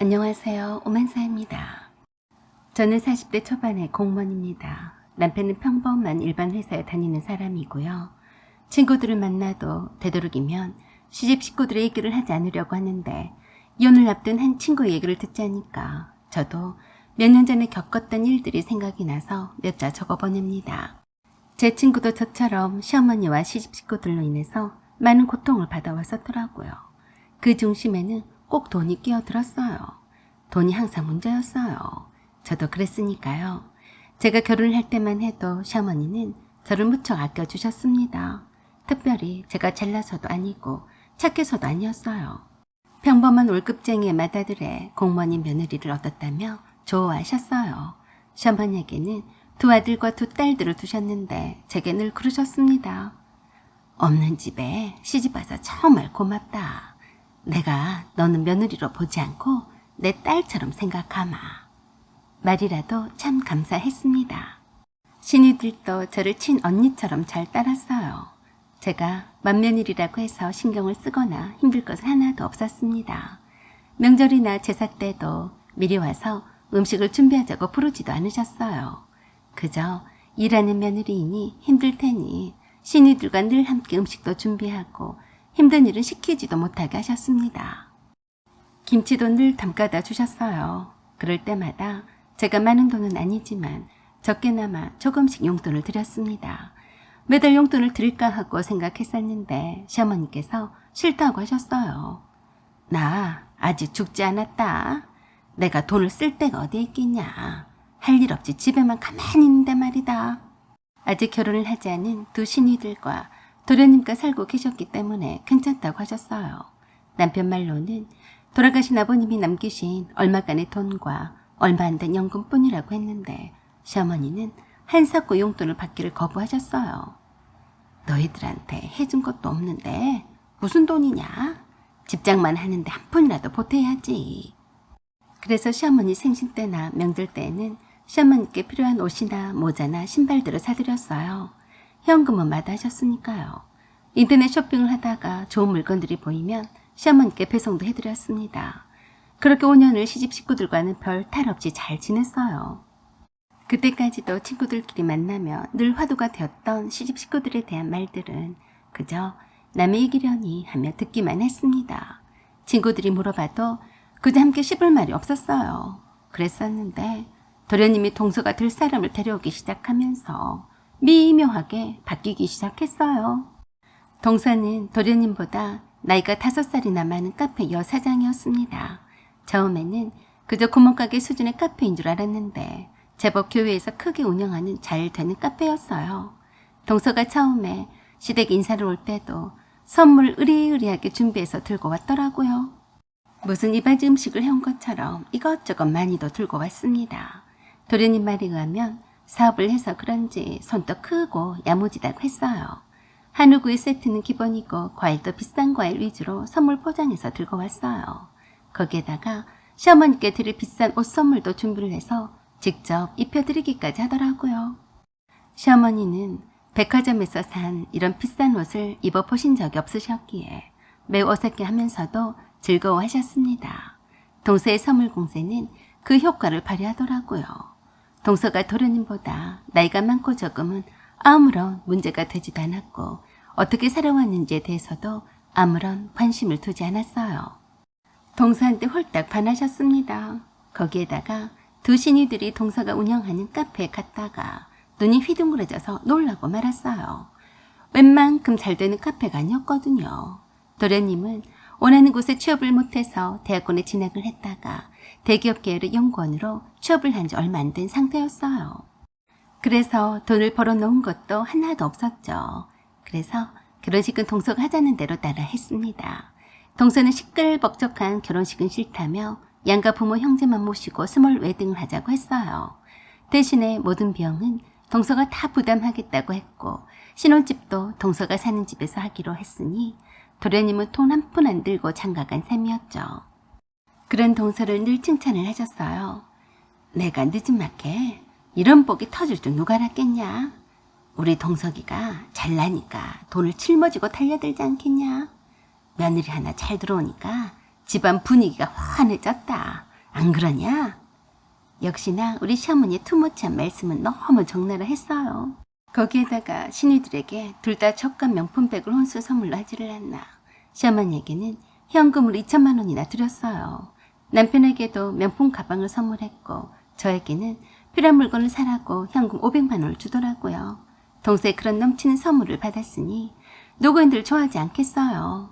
안녕하세요. 오만사입니다. 저는 40대 초반의 공무원입니다. 남편은 평범한 일반 회사에 다니는 사람이고요. 친구들을 만나도 되도록이면 시집 식구들의 얘기를 하지 않으려고 하는데 이혼을 앞둔 한 친구의 얘기를 듣자니까 저도 몇 년 전에 겪었던 일들이 생각이 나서 몇 자 적어보냅니다. 제 친구도 저처럼 시어머니와 시집 식구들로 인해서 많은 고통을 받아왔었더라고요. 그 중심에는 꼭 돈이 끼어들었어요. 돈이 항상 문제였어요. 저도 그랬으니까요. 제가 결혼을 할 때만 해도 시어머니는 저를 무척 아껴주셨습니다. 특별히 제가 잘나서도 아니고 착해서도 아니었어요. 평범한 월급쟁이의 맏아들에 공무원인 며느리를 얻었다며 좋아하셨어요. 시어머니에게는 두 아들과 두 딸들을 두셨는데 제게 늘 그러셨습니다. 없는 집에 시집와서 정말 고맙다. 내가 너는 며느리로 보지 않고 내 딸처럼 생각하마. 말이라도 참 감사했습니다. 신이들도 저를 친언니처럼 잘 따랐어요. 제가 맏며느리라고 해서 신경을 쓰거나 힘들 것은 하나도 없었습니다. 명절이나 제사 때도 미리 와서 음식을 준비하자고 부르지도 않으셨어요. 그저 일하는 며느리이니 힘들 테니 신이들과 늘 함께 음식도 준비하고 힘든 일은 시키지도 못하게 하셨습니다. 김치도 늘 담가다 주셨어요. 그럴 때마다 제가 많은 돈은 아니지만 적게나마 조금씩 용돈을 드렸습니다. 매달 용돈을 드릴까 하고 생각했었는데 시어머니께서 싫다고 하셨어요. 나 아직 죽지 않았다. 내가 돈을 쓸 데가 어디 있겠냐. 할 일 없지 집에만 가만히 있는데 말이다. 아직 결혼을 하지 않은 두 신이들과 도련님과 살고 계셨기 때문에 괜찮다고 하셨어요. 남편 말로는 돌아가신 아버님이 남기신 얼마간의 돈과 얼마 안 된 연금뿐이라고 했는데 시어머니는 한사코 용돈을 받기를 거부하셨어요. 너희들한테 해준 것도 없는데 무슨 돈이냐? 집장만 하는데 한 푼이라도 보태야지. 그래서 시어머니 생신 때나 명절 때에는 시어머니께 필요한 옷이나 모자나 신발들을 사드렸어요. 현금은 마다하셨으니까요. 인터넷 쇼핑을 하다가 좋은 물건들이 보이면 시어머니께 배송도 해드렸습니다. 그렇게 5년을 시집 식구들과는 별 탈 없이 잘 지냈어요. 그때까지도 친구들끼리 만나며 늘 화두가 되었던 시집 식구들에 대한 말들은 그저 남의 얘기려니 하며 듣기만 했습니다. 친구들이 물어봐도 그저 함께 씹을 말이 없었어요. 그랬었는데 도련님이 동서가 될 사람을 데려오기 시작하면서 미묘하게 바뀌기 시작했어요. 동서는 도련님보다 나이가 5살이나 많은 카페 여사장이었습니다. 처음에는 그저 구멍가게 수준의 카페인 줄 알았는데 제법 교회에서 크게 운영하는 잘 되는 카페였어요. 동서가 처음에 시댁 인사를 올 때도 선물 으리으리하게 준비해서 들고 왔더라고요. 무슨 이바지 음식을 해온 것처럼 이것저것 많이도 들고 왔습니다. 도련님 말에 의하면 사업을 해서 그런지 손도 크고 야무지다고 했어요. 한우구이 세트는 기본이고 과일도 비싼 과일 위주로 선물 포장해서 들고 왔어요. 거기에다가 시어머니께 드릴 비싼 옷 선물도 준비를 해서 직접 입혀드리기까지 하더라고요. 시어머니는 백화점에서 산 이런 비싼 옷을 입어보신 적이 없으셨기에 매우 어색해 하면서도 즐거워하셨습니다. 동서의 선물 공세는 그 효과를 발휘하더라고요. 동서가 도련님보다 나이가 많고 적음은 아무런 문제가 되지도 않았고 어떻게 살아왔는지에 대해서도 아무런 관심을 두지 않았어요. 동서한테 홀딱 반하셨습니다. 거기에다가 두 신이들이 동서가 운영하는 카페에 갔다가 눈이 휘둥그레져서 놀라고 말았어요. 웬만큼 잘 되는 카페가 아니었거든요. 도련님은 원하는 곳에 취업을 못해서 대학원에 진학을 했다가 대기업 계열의 연구원으로 취업을 한 지 얼마 안 된 상태였어요. 그래서 돈을 벌어놓은 것도 하나도 없었죠. 그래서 결혼식은 동서가 하자는 대로 따라 했습니다. 동서는 시끌벅적한 결혼식은 싫다며 양가 부모 형제만 모시고 스몰 웨딩을 하자고 했어요. 대신에 모든 비용은 동서가 다 부담하겠다고 했고 신혼집도 동서가 사는 집에서 하기로 했으니 도련님은 돈 한 푼 안 들고 장가간 셈이었죠. 그런 동서를 늘 칭찬을 하셨어요. 내가 늦은막해 이런 복이 터질 줄 누가 알았겠냐. 우리 동석이가 잘나니까 돈을 짊어지고 달려들지 않겠냐. 며느리 하나 잘 들어오니까 집안 분위기가 환해졌다. 안 그러냐? 역시나 우리 시어머니의 투머치한 말씀은 너무 적나라 했어요. 거기에다가 시누이들에게 둘 다 저가 명품백을 혼수 선물로 하지를 않나. 시어머니에게는 현금으로 2천만 원이나 드렸어요. 남편에게도 명품 가방을 선물했고 저에게는 필요한 물건을 사라고 현금 500만 원을 주더라고요. 동서에 그런 넘치는 선물을 받았으니 노고인들 좋아하지 않겠어요.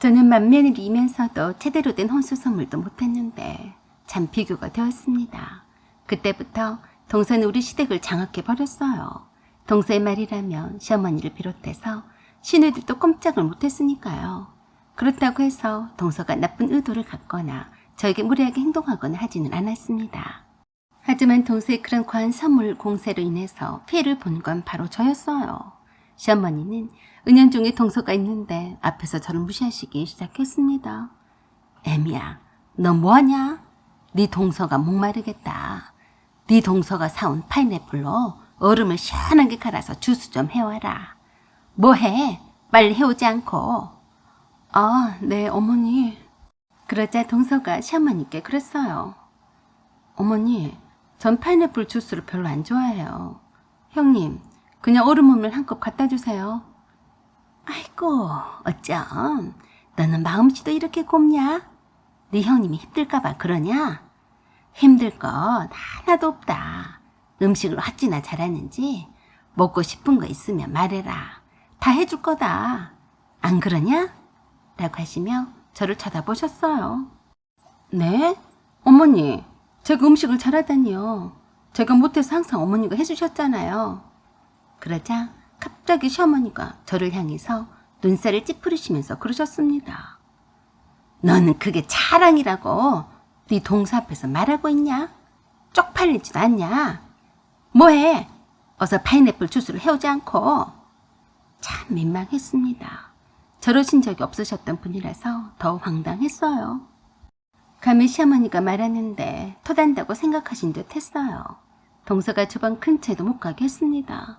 저는 맏며느리이면서도 제대로 된 혼수 선물도 못했는데 참 비교가 되었습니다. 그때부터 동서는 우리 시댁을 장악해 버렸어요. 동서의 말이라면 시어머니를 비롯해서 시누이들도 꼼짝을 못했으니까요. 그렇다고 해서 동서가 나쁜 의도를 갖거나 저에게 무례하게 행동하거나 하지는 않았습니다. 하지만 동서의 그런 과한 선물 공세로 인해서 피해를 본 건 바로 저였어요. 시어머니는 은연중에 동서가 있는데 앞에서 저를 무시하시기 시작했습니다. 애미야, 너 뭐하냐? 네 동서가 목마르겠다. 네 동서가 사온 파인애플로 얼음을 시원하게 갈아서 주스 좀 해와라. 뭐해? 빨리 해오지 않고. 아, 네, 어머니. 그러자 동서가 시어머니께 그랬어요. 어머니, 전 파인애플 주스를 별로 안 좋아해요. 형님, 그냥 얼음물 한 컵 갖다 주세요. 아이고, 어쩜 너는 마음씨도 이렇게 곱냐? 네 형님이 힘들까봐 그러냐? 힘들 것 하나도 없다. 음식을 어찌나 잘하는지 먹고 싶은 거 있으면 말해라. 다 해줄 거다. 안 그러냐? 라고 하시며 저를 쳐다보셨어요. 네? 어머니, 제가 음식을 잘하다니요. 제가 못해서 항상 어머니가 해주셨잖아요. 그러자 갑자기 시어머니가 저를 향해서 눈살을 찌푸리시면서 그러셨습니다. 너는 그게 자랑이라고 네 동서 앞에서 말하고 있냐? 쪽팔리지도 않냐? 뭐해? 어서 파인애플 주스를 해오지 않고. 참 민망했습니다. 저러신 적이 없으셨던 분이라서 더 황당했어요. 감히 시어머니가 말하는데 토단다고 생각하신 듯 했어요. 동서가 주방 근처에도 못 가게 했습니다.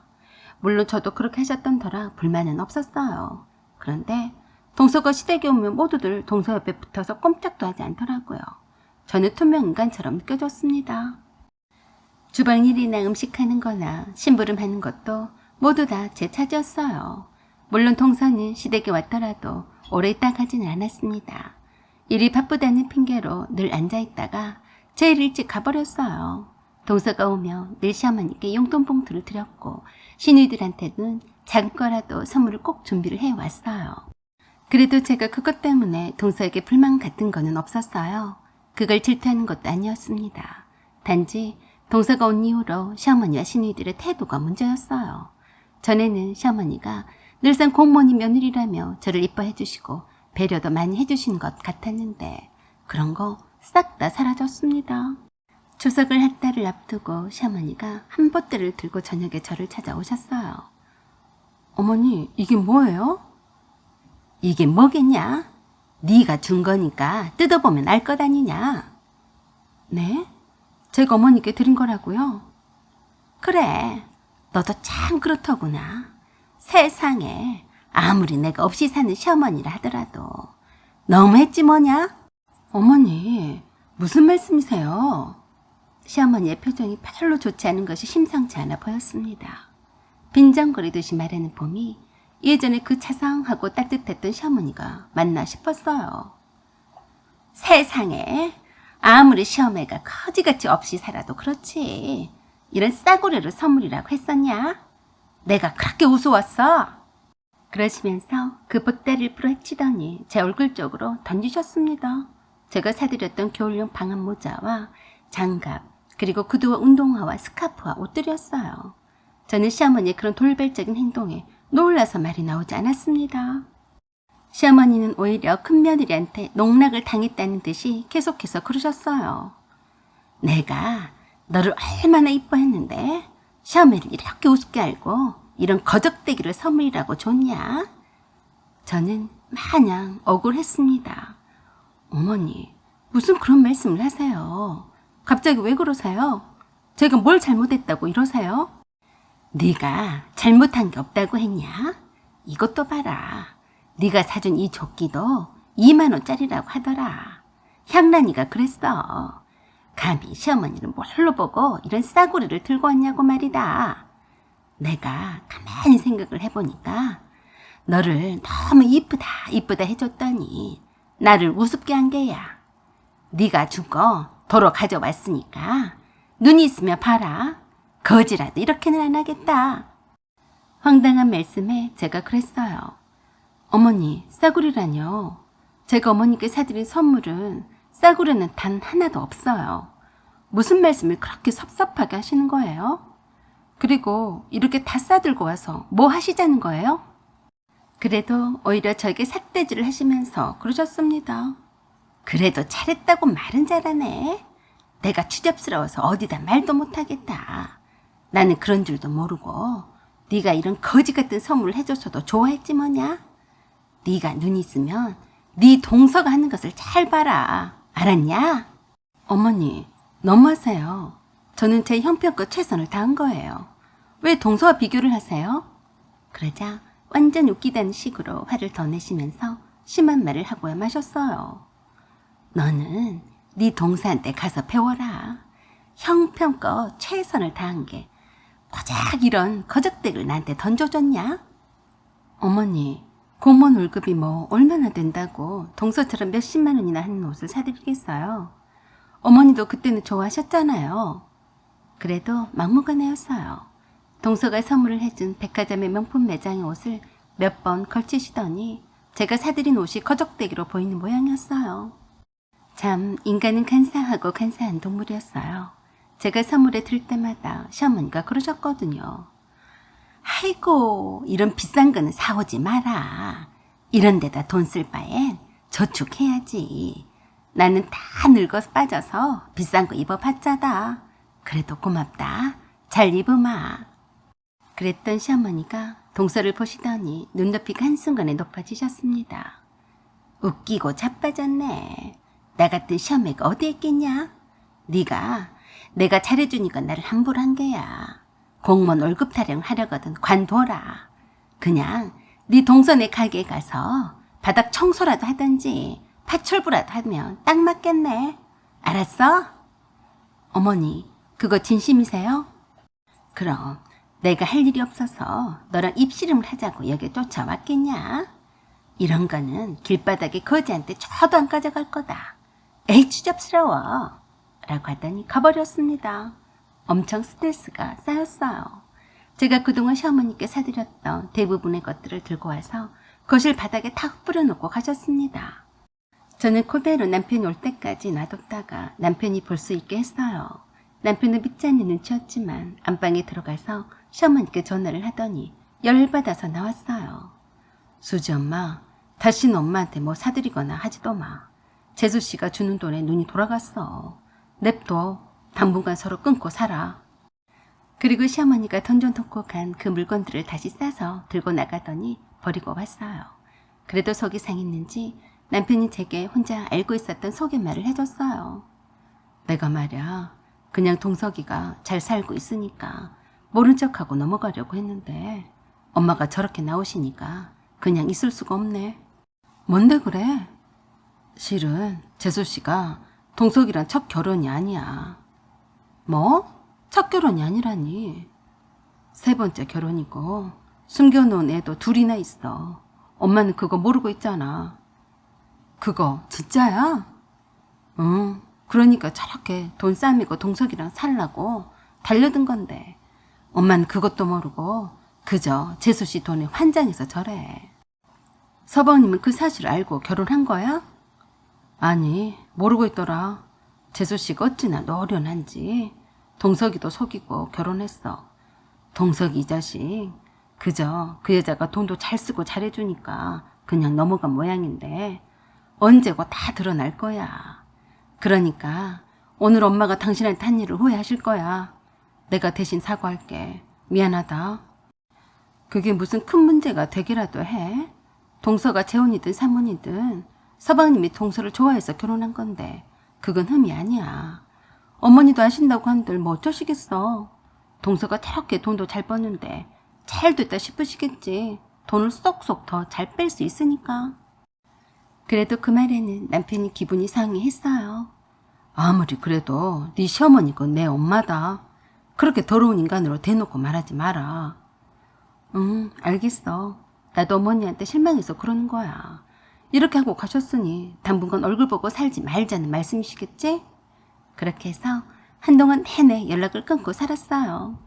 물론 저도 그렇게 하셨던 터라 불만은 없었어요. 그런데 동서가 시댁에 오면 모두들 동서 옆에 붙어서 꼼짝도 하지 않더라고요. 저는 투명 인간처럼 느껴졌습니다. 주방 일이나 음식하는 거나 심부름하는 것도 모두 다 제 차지였어요. 물론 동서는 시댁에 왔더라도 오래 있다 가지는 않았습니다. 일이 바쁘다는 핑계로 늘 앉아있다가 제일 일찍 가버렸어요. 동서가 오면 늘 시어머니께 용돈 봉투를 드렸고 시누이들한테는 작은 거라도 선물을 꼭 준비를 해왔어요. 그래도 제가 그것 때문에 동서에게 불만 같은 거는 없었어요. 그걸 질투하는 것도 아니었습니다. 단지 동서가 온 이후로 시어머니와 시누이들의 태도가 문제였어요. 전에는 시어머니가 늘상 공무원인 며느리라며 저를 이뻐해 주시고 배려도 많이 해주시는 것 같았는데 그런 거 싹 다 사라졌습니다. 추석을 한 달을 앞두고 시어머니가 한 보따리를 들고 저녁에 저를 찾아오셨어요. 어머니, 이게 뭐예요? 이게 뭐겠냐? 네가 준 거니까 뜯어보면 알 것 아니냐? 네? 제가 어머니께 드린 거라고요? 그래, 너도 참 그렇더구나. 세상에 아무리 내가 없이 사는 시어머니라 하더라도 너무했지 뭐냐? 어머니, 무슨 말씀이세요? 시어머니의 표정이 별로 좋지 않은 것이 심상치 않아 보였습니다. 빈정거리듯이 말하는 봄이 예전에 그 자상하고 따뜻했던 시어머니가 맞나 싶었어요. 세상에 아무리 시어머니가 거지같이 없이 살아도 그렇지 이런 싸구려를 선물이라고 했었냐? 내가 그렇게 우스웠어? 그러시면서 그 보따리를 부러치더니 제 얼굴 쪽으로 던지셨습니다. 제가 사드렸던 겨울용 방한 모자와 장갑 그리고 구두와 운동화와 스카프와 옷들이었어요. 저는 시어머니의 그런 돌발적인 행동에 놀라서 말이 나오지 않았습니다. 시어머니는 오히려 큰며느리한테 농락을 당했다는 듯이 계속해서 그러셨어요. 내가 너를 얼마나 이뻐했는데 시어머니를 이렇게 우습게 알고 이런 거적대기를 선물이라고 줬냐? 저는 마냥 억울했습니다. 어머니, 무슨 그런 말씀을 하세요? 갑자기 왜 그러세요? 제가 뭘 잘못했다고 이러세요? 네가 잘못한 게 없다고 했냐? 이것도 봐라. 네가 사준 이 조끼도 2만 원짜리라고 하더라. 향란이가 그랬어. 감히 시어머니를 뭘로 보고 이런 싸구려를 들고 왔냐고 말이다. 내가 가만히 생각을 해보니까 너를 너무 이쁘다 해줬더니 나를 우습게 한 게야. 네가 준 거 도로 가져왔으니까 눈이 있으면 봐라. 거지라도 이렇게는 안 하겠다. 황당한 말씀에 제가 그랬어요. 어머니, 싸구려라뇨. 제가 어머니께 사드린 선물은 싸구려는 단 하나도 없어요. 무슨 말씀을 그렇게 섭섭하게 하시는 거예요? 그리고 이렇게 다 싸들고 와서 뭐 하시자는 거예요? 그래도 오히려 저에게 삿대질을 하시면서 그러셨습니다. 그래도 잘했다고 말은 잘하네. 내가 추잡스러워서 어디다 말도 못하겠다. 나는 그런 줄도 모르고 네가 이런 거지 같은 선물을 해줬어도 좋아했지 뭐냐? 네가 눈 있으면 네 동서가 하는 것을 잘 봐라. 알았냐? 어머니, 너무하세요. 저는 제 형편껏 최선을 다한 거예요. 왜 동서와 비교를 하세요? 그러자 완전 웃기다는 식으로 화를 더 내시면서 심한 말을 하고야 마셨어요. 너는 네 동서한테 가서 배워라. 형편껏 최선을 다한 게 고작 이런 거적대기를 나한테 던져줬냐? 어머니, 공무원 월급이 뭐 얼마나 된다고 동서처럼 몇십만 원이나 하는 옷을 사드리겠어요. 어머니도 그때는 좋아하셨잖아요. 그래도 막무가내였어요. 동서가 선물을 해준 백화점의 명품 매장의 옷을 몇 번 걸치시더니 제가 사드린 옷이 거적대기로 보이는 모양이었어요. 참 인간은 간사하고 간사한 동물이었어요. 제가 선물에 들 때마다 시어머니가 그러셨거든요. 아이고, 이런 비싼 거는 사오지 마라. 이런 데다 돈 쓸 바엔 저축해야지. 나는 다 늙어서 빠져서 비싼 거 입어봤자다. 그래도 고맙다. 잘 입으마. 그랬던 시어머니가 동서를 보시더니 눈높이가 한순간에 높아지셨습니다. 웃기고 자빠졌네. 나 같은 시어머니가 어디 있겠냐? 네가 내가 잘해주니까 나를 함부로 한 게야. 공무원 월급 타령 하려거든 관둬라. 그냥 네 동서네 가게에 가서 바닥 청소라도 하든지 파출부라도 하면 딱 맞겠네. 알았어? 어머니, 그거 진심이세요? 그럼 내가 할 일이 없어서 너랑 입씨름을 하자고 여기 쫓아왔겠냐? 이런 거는 길바닥에 거지한테 저도 안 가져갈 거다. 에이, 추잡스러워. 라고 하더니 가버렸습니다. 엄청 스트레스가 쌓였어요. 제가 그동안 시어머니께 사드렸던 대부분의 것들을 들고 와서 거실 바닥에 탁 뿌려놓고 가셨습니다. 저는 그대로 남편이 올 때까지 놔뒀다가 남편이 볼 수 있게 했어요. 남편은 믿지 않는 눈치였지만 안방에 들어가서 시어머니께 전화를 하더니 열받아서 나왔어요. 수지 엄마, 다시는 엄마한테 뭐 사드리거나 하지도 마. 재수씨가 주는 돈에 눈이 돌아갔어. 냅둬. 당분간 서로 끊고 살아. 그리고 시어머니가 던져놓고 간 그 물건들을 다시 싸서 들고 나가더니 버리고 왔어요. 그래도 속이 상했는지 남편이 제게 혼자 알고 있었던 소개말을 해줬어요. 내가 말야, 그냥 동석이가 잘 살고 있으니까 모른 척하고 넘어가려고 했는데 엄마가 저렇게 나오시니까 그냥 있을 수가 없네. 뭔데 그래? 실은 재수씨가 동석이랑 첫 결혼이 아니야. 뭐? 첫 결혼이 아니라니. 세 번째 결혼이고 숨겨놓은 애도 둘이나 있어. 엄마는 그거 모르고 있잖아. 그거 진짜야? 응. 그러니까 저렇게 돈 싸매고 동석이랑 살라고 달려든 건데 엄마는 그것도 모르고 그저 재수씨 돈에 환장해서 저래. 서방님은 그 사실을 알고 결혼한 거야? 아니, 모르고 있더라. 재수씨가 어찌나 노련한지 동석이도 속이고 결혼했어. 동석이 이 자식 그저 그 여자가 돈도 잘 쓰고 잘해주니까 그냥 넘어간 모양인데 언제고 다 드러날 거야. 그러니까 오늘 엄마가 당신한테 한 일을 후회하실 거야. 내가 대신 사과할게. 미안하다. 그게 무슨 큰 문제가 되기라도 해? 동서가 재혼이든 사모니든 서방님이 동서를 좋아해서 결혼한 건데 그건 흠이 아니야. 어머니도 아신다고 한들 뭐 어쩌시겠어. 동서가 저렇게 돈도 잘 버는데 잘 됐다 싶으시겠지. 돈을 쏙쏙 더 잘 뺄 수 있으니까. 그래도 그 말에는 남편이 기분이 상해했어요. 아무리 그래도 네 시어머니고 내 엄마다. 그렇게 더러운 인간으로 대놓고 말하지 마라. 응, 알겠어. 나도 어머니한테 실망해서 그러는 거야. 이렇게 하고 가셨으니 당분간 얼굴 보고 살지 말자는 말씀이시겠지? 그렇게 해서 한동안 내내 연락을 끊고 살았어요.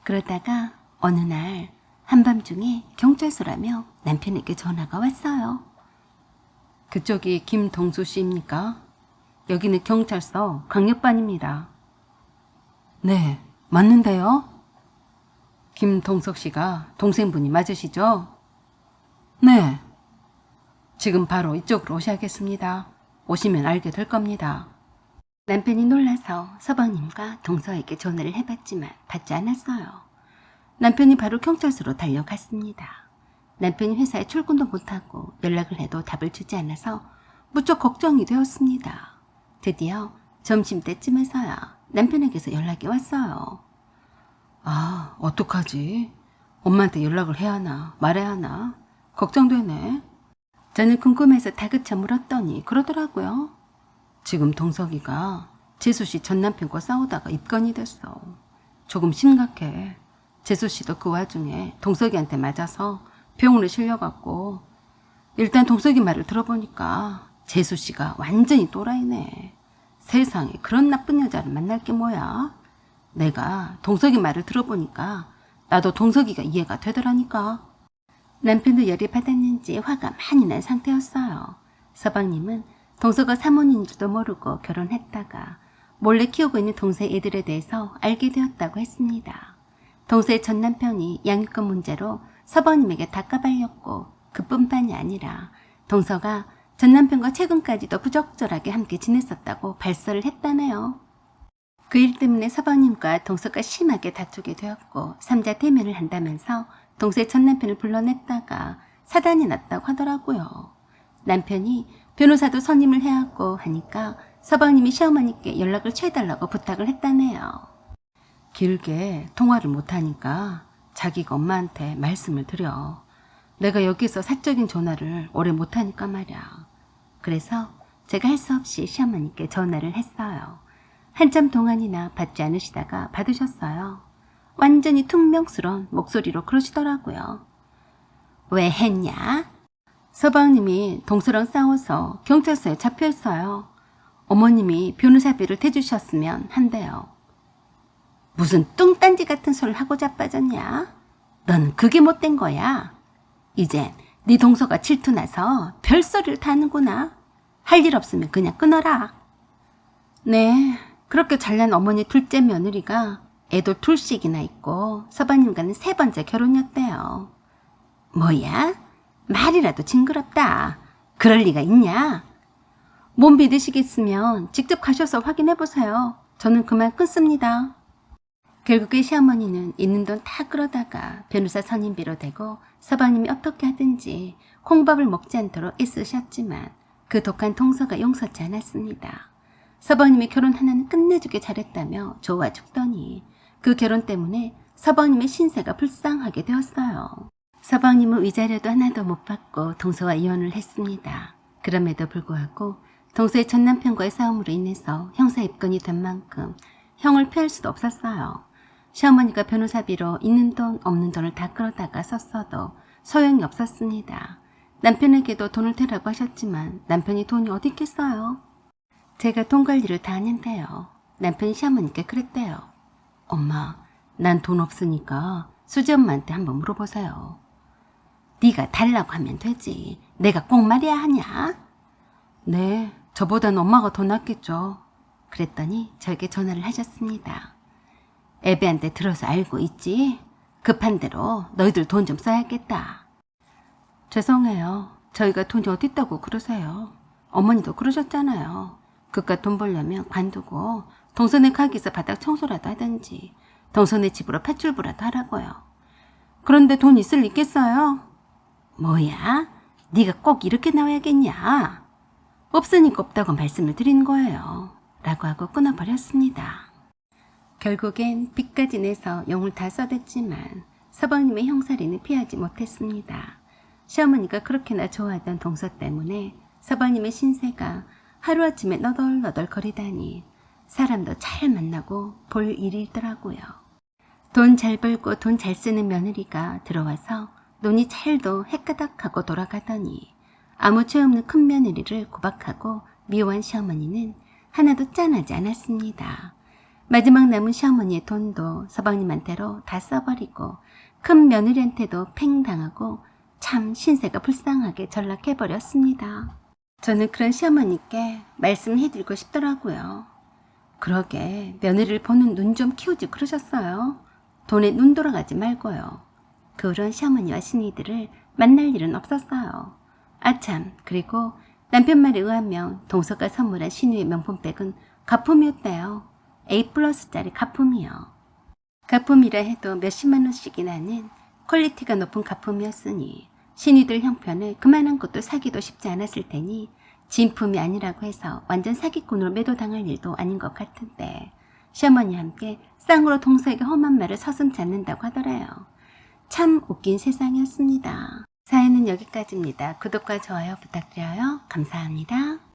그러다가 어느 날 한밤중에 경찰서라며 남편에게 전화가 왔어요. 그쪽이 김동수 씨입니까? 여기는 경찰서 강력반입니다. 네, 맞는데요? 김동석 씨가 동생분이 맞으시죠? 네. 지금 바로 이쪽으로 오셔야겠습니다. 오시면 알게 될 겁니다. 남편이 놀라서 서방님과 동서에게 전화를 해봤지만 받지 않았어요. 남편이 바로 경찰서로 달려갔습니다. 남편이 회사에 출근도 못하고 연락을 해도 답을 주지 않아서 무척 걱정이 되었습니다. 드디어 점심때쯤에서야 남편에게서 연락이 왔어요. 아, 어떡하지? 엄마한테 연락을 해야 하나 말해야 하나 걱정되네. 저는 궁금해서 다그쳐 물었더니 그러더라고요. 지금 동석이가 재수씨 전남편과 싸우다가 입건이 됐어. 조금 심각해. 재수씨도 그 와중에 동석이한테 맞아서 병원에 실려갔고, 일단 동석이 말을 들어보니까 재수씨가 완전히 또라이네. 세상에 그런 나쁜 여자를 만날 게 뭐야. 내가 동석이 말을 들어보니까 나도 동석이가 이해가 되더라니까. 남편도 열이 받았는지 화가 많이 난 상태였어요. 서방님은 동서가 사모님인지도 모르고 결혼했다가 몰래 키우고 있는 동생 애들에 대해서 알게 되었다고 했습니다. 동서의 전 남편이 양육권 문제로 서방님에게 다 까발렸고 그뿐만이 아니라 동서가 전 남편과 최근까지도 부적절하게 함께 지냈었다고 발설을 했다네요. 그 일 때문에 서방님과 동서가 심하게 다투게 되었고 삼자 대면을 한다면서 동서의 전 남편을 불러냈다가 사단이 났다고 하더라고요. 남편이 변호사도 선임을 해왔고 하니까 서방님이 시어머니께 연락을 취해달라고 부탁을 했다네요. 길게 통화를 못하니까 자기가 엄마한테 말씀을 드려. 내가 여기서 사적인 전화를 오래 못하니까 말이야. 그래서 제가 할 수 없이 시어머니께 전화를 했어요. 한참 동안이나 받지 않으시다가 받으셨어요. 완전히 퉁명스러운 목소리로 그러시더라고요. 왜 했냐? 서방님이 동서랑 싸워서 경찰서에 잡혀있어요. 어머님이 변호사비를 대주셨으면 한대요. 무슨 뚱딴지 같은 소리를 하고 자빠졌냐? 넌 그게 못된 거야. 이젠 네 동서가 질투나서 별소리를 다 하는구나. 할 일 없으면 그냥 끊어라. 네, 그렇게 잘난 어머니 둘째 며느리가 애도 둘씩이나 있고 서방님과는 3번째 결혼이었대요. 뭐야? 말이라도 징그럽다. 그럴 리가 있냐? 못 믿으시겠으면 직접 가셔서 확인해보세요. 저는 그만 끊습니다. 결국에 시어머니는 있는 돈 다 끌어다가 변호사 선임비로 대고 서방님이 어떻게 하든지 콩밥을 먹지 않도록 애쓰셨지만 그 독한 동서가 용서치 않았습니다. 서방님의 결혼 하나는 끝내주게 잘했다며 좋아 죽더니 그 결혼 때문에 서방님의 신세가 불쌍하게 되었어요. 서방님은 위자료도 하나도 못 받고 동서와 이혼을 했습니다. 그럼에도 불구하고 동서의 전 남편과의 싸움으로 인해서 형사 입건이 된 만큼 형을 피할 수도 없었어요. 시어머니가 변호사비로 있는 돈 없는 돈을 다 끌어다가 썼어도 소용이 없었습니다. 남편에게도 돈을 대라고 하셨지만 남편이 돈이 어디 있겠어요. 제가 돈 관리를 다 하는데요. 남편이 시어머니께 그랬대요. 엄마, 난 돈 없으니까 수지 엄마한테 한번 물어보세요. 네가 달라고 하면 되지. 내가 꼭 말해야 하냐? 네, 저보다는 엄마가 더 낫겠죠. 그랬더니 저에게 전화를 하셨습니다. 애비한테 들어서 알고 있지? 급한 대로 너희들 돈 좀 써야겠다. 죄송해요. 저희가 돈이 어디 있다고 그러세요. 어머니도 그러셨잖아요. 그깟 돈 벌려면 관두고 동선의 가게에서 바닥 청소라도 하든지 동선의 집으로 폐출부라도 하라고요. 그런데 돈 있을 리 있겠어요? 뭐야? 네가 꼭 이렇게 나와야겠냐? 없으니까 없다고 말씀을 드린 거예요. 라고 하고 끊어버렸습니다. 결국엔 빚까지 내서 용을 다 써댔지만 서방님의 형살이는 피하지 못했습니다. 시어머니가 그렇게나 좋아하던 동서 때문에 서방님의 신세가 하루아침에 너덜너덜 거리다니 사람도 잘 만나고 볼 일이더라고요. 돈 잘 벌고 돈 잘 쓰는 며느리가 들어와서 논이 잘도 해까닥하고 돌아가더니 아무 죄 없는 큰 며느리를 구박하고 미워한 시어머니는 하나도 짠하지 않았습니다. 마지막 남은 시어머니의 돈도 서방님한테로 다 써버리고 큰 며느리한테도 팽당하고 참 신세가 불쌍하게 전락해버렸습니다. 저는 그런 시어머니께 말씀해드리고 싶더라고요. 그러게 며느리를 보는 눈 좀 키우지 그러셨어요. 돈에 눈 돌아가지 말고요. 그런 시어머니와 시니들을 만날 일은 없었어요. 아참, 그리고 남편 말에 의하면 동서가 선물한 신우의 명품백은 가품이었대요. A+짜리 가품이요. 가품이라 해도 몇십만 원씩이나 하는 퀄리티가 높은 가품이었으니 신이들 형편을 그만한 것도 사기도 쉽지 않았을 테니 진품이 아니라고 해서 완전 사기꾼으로 매도당할 일도 아닌 것 같은데 시어머니와 함께 쌍으로 동서에게 험한 말을 서슴지 않는다고 하더래요. 참 웃긴 세상이었습니다. 사연은 여기까지입니다. 구독과 좋아요 부탁드려요. 감사합니다.